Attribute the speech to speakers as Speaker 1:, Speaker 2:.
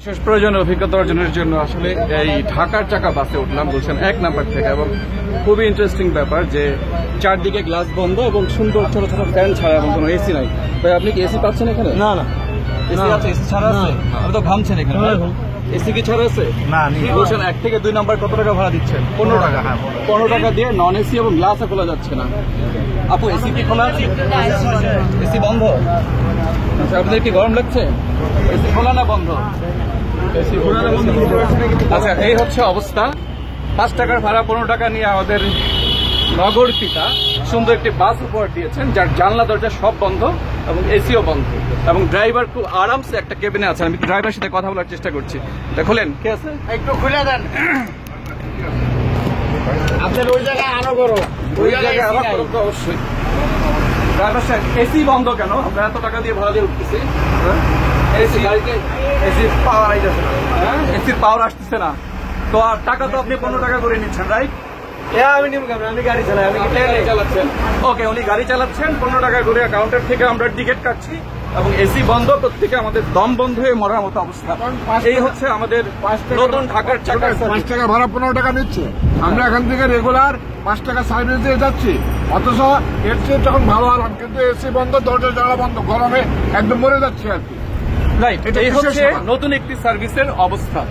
Speaker 1: বিশেষ প্রয়োজনীয় অভিজ্ঞতা অর্জনের জন্য আসলে এই ঢাকার চাকা বাসে উঠলাম গুলশান 1 নাম্বার থেকে, এবং খুবই ইন্টারেস্টিং ব্যাপার যে চারদিকে গ্লাস বন্ধ এবং সুন্দর ছোট ছোট ফ্যান ছাড়া এবং কোনো এসি নাই। ভাই আপনি কি এসি পাচ্ছেন এখানে?
Speaker 2: না না
Speaker 1: এসি আছে? এসি ছাড়া আছে? আপনি তো ঘামছেন এখানে। এসি কি ছাড়া আছে?
Speaker 2: না
Speaker 1: গুলশান 1 থেকে 2 নাম্বার কত টাকা ভাড়া দিচ্ছেন? 15 টাকা। 15 টাকা দিয়ে নন এসি এবং গ্লাসও খোলা যাচ্ছে না। আপু এসি কি খোলা আছে? এসি বন্ধ। আচ্ছা, আপনাদের কি গরম লাগছে? এসি খোলা না বন্ধ? এসি খোলা না বন্ধ? আচ্ছা, এই হচ্ছে অবস্থা। 5 টাকার ভাড়া 15 টাকা নিয়ে আমাদের নগর পিতা সুন্দর একটি বাস উপহার দিয়েছেন, যার জানলা দরজা সব বন্ধ এবং এসিও বন্ধ, এবং ড্রাইভার খুব আরামসে একটা কেবিনে আছেন। আমি ড্রাইভারের সাথে কথা বলার চেষ্টা করছি। দেখলেন কে আছে?
Speaker 2: একটু খুলে দেন। আপনার ওই জায়গায় আলো করো,
Speaker 1: ওই জায়গায় আবার করুন তো অবশ্যই। ড্রাইভার সাহেব, এসি বন্ধ কেন? আমরা এত টাকা দিয়ে ভাড়া দিয়ে উঠতেছি। এসি গাড়িতে এসির পাওয়ার আসতেছে না। হ্যাঁ, এসির পাওয়ার আসতেছে না তো আর টাকা তো আপনি 15 টাকা করে নিচ্ছেন, রাইট?
Speaker 2: আমি নিব কেন? আমি গাড়ি চালাই, আমি
Speaker 1: গাড়ি চালাচ্ছেন। ওকে, উনি গাড়ি চালাচ্ছেন, 15 টাকা করে কাউন্টার থেকে আমরা টিকিট কাটছি এবং এসি বন্ধ, প্রত্যেকে আমাদের দম বন্ধ হয়ে মরার মতো অবস্থা। এই হচ্ছে আমাদের নতুন ঢাকার চাকা।
Speaker 3: 5 টাকা ভাড়া 15 টাকা নিচ্ছে। আমরা এখান থেকে রেগুলার 5 টাকা সার্ভিস দিয়ে যাচ্ছি, অথচ এর চেয়ে তখন ভালো আরাম, কিন্তু এসি বন্ধ, দরজা জানলা বন্ধ, গরমে একদম মরে যাচ্ছে আর কি।
Speaker 1: রাইট,
Speaker 3: এটা
Speaker 1: এই
Speaker 3: বিশেষ
Speaker 1: হচ্ছে
Speaker 3: ব্যাপার।
Speaker 1: নতুন একটি সার্ভিসের অবস্থা।